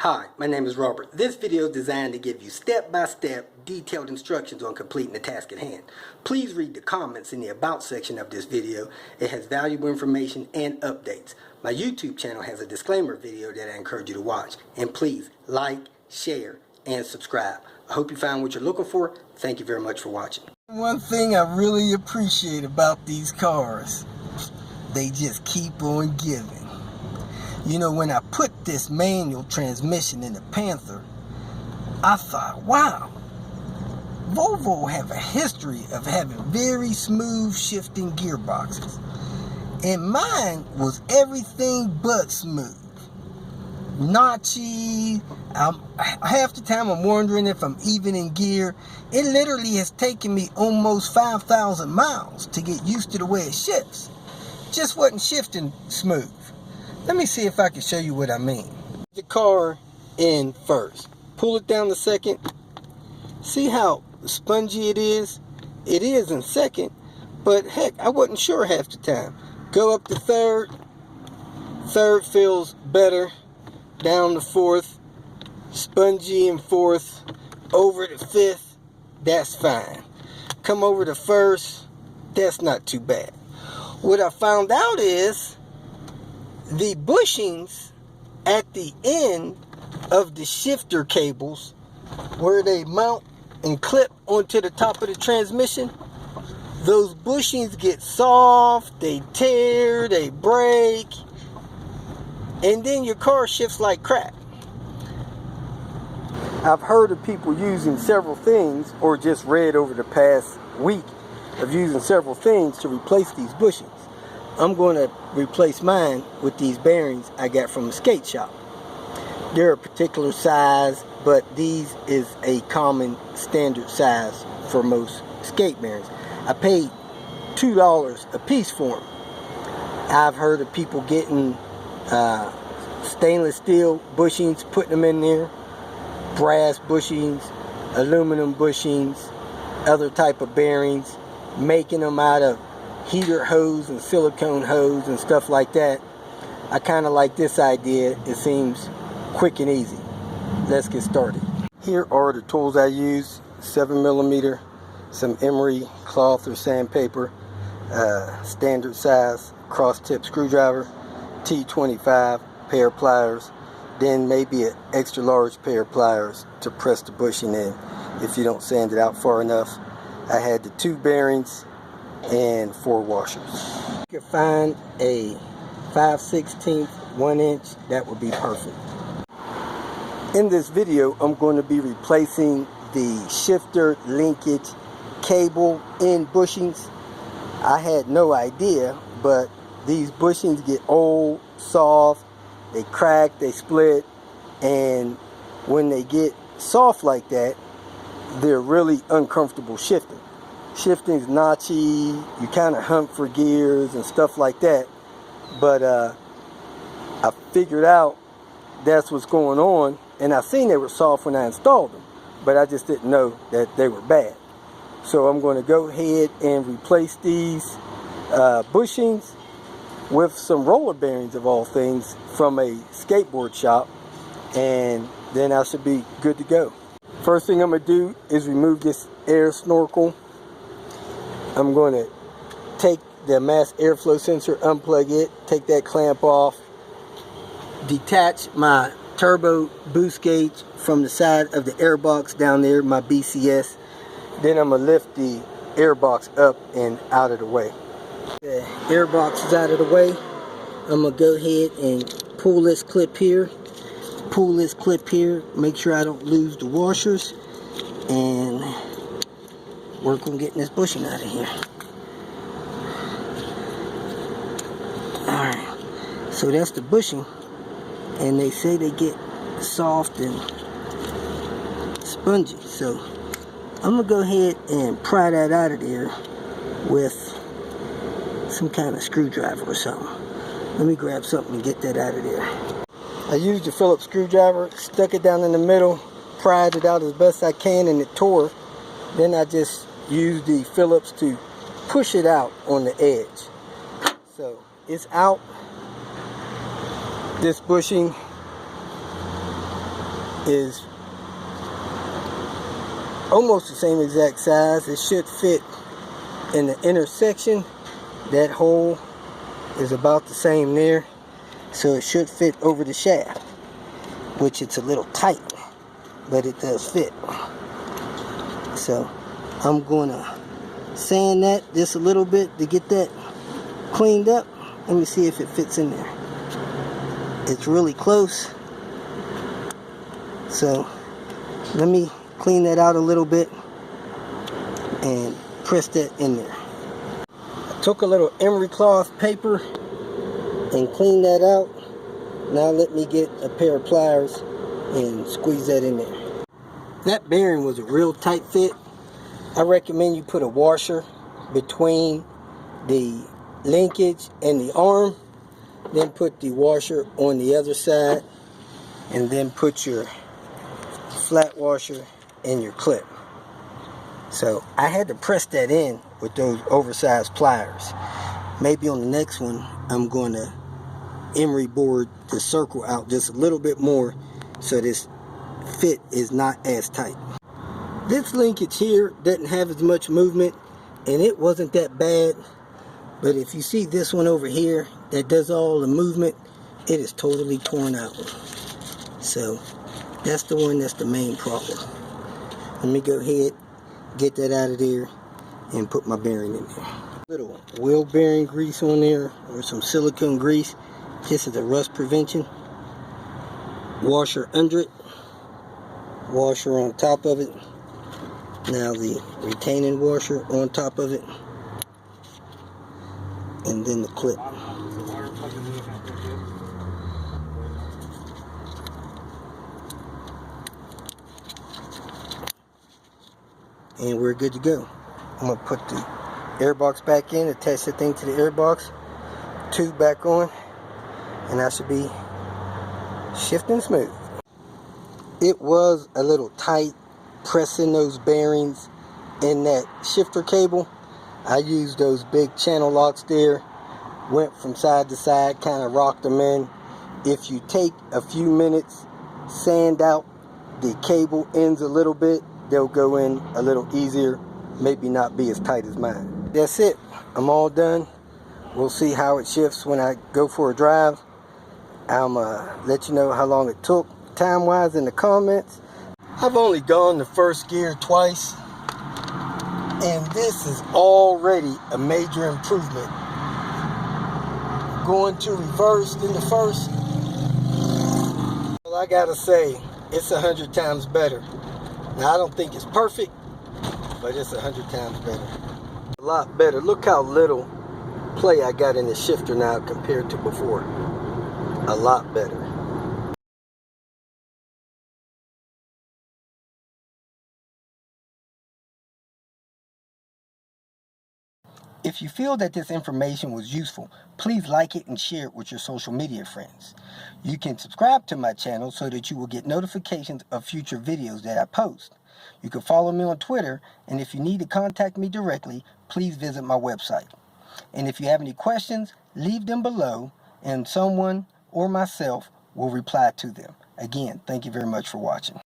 Hi, my name is Robert. This video is designed to give you step-by-step detailed instructions on completing the task at hand. Please read the comments in the About section of this video. It has valuable information and updates. My YouTube channel has a disclaimer video that I encourage you to watch. And please like, share, and subscribe. I hope you found what you're looking for. Thank you very much for watching. One thing I really appreciate about these cars, they just keep on giving. You know, when I put this manual transmission in the Panther, I thought, wow, Volvo have a history of having very smooth shifting gearboxes. And mine was everything but smooth. Notchy. Half the time I'm wondering if I'm even in gear. It literally has taken me almost 5,000 miles to get used to the way it shifts. Just wasn't shifting smooth. Let me see if I can show you what I mean. The car in first. Pull it down to second. See how spongy it is? It is in second, but heck, I wasn't sure half the time. Go up to third. Third feels better. Down to fourth. Spongy in fourth. Over to fifth. That's fine. Come over to first. That's not too bad. What I found out is the bushings at the end of the shifter cables, where they mount and clip onto the top of the transmission, those bushings get soft, they tear, they break, and then your car shifts like crap. I've heard of people using several things, or just read over the past week of using several things to replace these bushings. I'm going to replace mine with these bearings I got from the skate shop. They're a particular size, but these is a common standard size for most skate bearings. I paid $2 a piece for them. I've heard of people getting stainless steel bushings, putting them in there, brass bushings, aluminum bushings, other type of bearings, making them out of heater hose and silicone hose and stuff like that. I kind of like this idea. It seems quick and easy. Let's get started. Here are the tools I use: 7mm, some emery cloth or sandpaper, standard size cross tip screwdriver, T25 pair of pliers, then maybe an extra large pair of pliers to press the bushing in if you don't sand it out far enough. I had the 2 bearings and 4 washers. If you could find a 5/16 1 inch, that would be perfect. In this video, I'm going to be replacing the shifter linkage cable in bushings. I had no idea, but these bushings get old, soft, they crack, they split, and when they get soft like that, they're really uncomfortable shifting. Shifting's notchy, you kind of hunt for gears and stuff like that, but I figured out that's what's going on, and I seen they were soft when I installed them, but I just didn't know that they were bad. So I'm going to go ahead and replace these bushings with some roller bearings, of all things, from a skateboard shop, and then I should be good to go. First thing I'm going to do is remove this Air Snorkel. I'm going to take the mass airflow sensor, unplug it, take that clamp off, detach my turbo boost gauge from the side of the air box down there, my BCS. Then I'm going to lift the air box up and out of the way. The air box is out of the way. I'm going to go ahead and pull this clip here, make sure I don't lose the washers, and work on getting this bushing out of here. Alright, so that's the bushing, and they say they get soft and spongy, so I'm going to go ahead and pry that out of there with some kind of screwdriver or something. Let me grab something and get that out of there. I used a Phillips screwdriver, stuck it down in the middle, pried it out as best I can, and it tore. Then I just used the Phillips to push it out on the edge. So it's out. This bushing is almost the same exact size. It should fit in the intersection. That hole is about the same there, so it should fit over the shaft, which it's a little tight, but it does fit. So I'm gonna sand that just a little bit to get that cleaned up. Let me see if it fits in there. It's really close, so let me clean that out a little bit and press that in there. I took a little emery cloth paper and cleaned that out. Now let me get a pair of pliers and squeeze that in there. That bearing was a real tight fit. I recommend you put a washer between the linkage and the arm, then put the washer on the other side, and then put your flat washer in your clip. So I had to press that in with those oversized pliers. Maybe on the next one I'm going to emery board the circle out just a little bit more so this fit is not as tight. This linkage here doesn't have as much movement, and it wasn't that bad, but if you see this one over here that does all the movement, it is totally torn out. So that's the one that's the main problem. Let me go ahead, get that out of there, and put my bearing in there. Little wheel bearing grease on there, or some silicone grease. This is a rust prevention. Washer under it, washer on top of it. Now the retaining washer on top of it, and then the clip. And we're good to go. I'm going to put the airbox back in, attach the thing to the airbox, tube back on, and I should be shifting smooth. It was a little tight pressing those bearings in that shifter cable. I used those big channel locks there, went from side to side, kind of rocked them in. If you take a few minutes, sand out the cable ends a little bit, they'll go in a little easier, maybe not be as tight as mine. That's it, I'm all done. We'll see how it shifts when I go for a drive. I'll let you know how long it took time-wise in the comments. I've only gone to first gear twice, and this is already a major improvement. Going to reverse in the first, well, I gotta say, it's 100 times better. Now, I don't think it's perfect, but it's 100 times better. A lot better. Look how little play I got in the shifter now compared to before. A lot better. If you feel that this information was useful, please like it and share it with your social media friends. You can subscribe to my channel so that you will get notifications of future videos that I post. You can follow me on Twitter, and if you need to contact me directly, please visit my website. And if you have any questions, leave them below, and someone or myself will reply to them. Again, thank you very much for watching.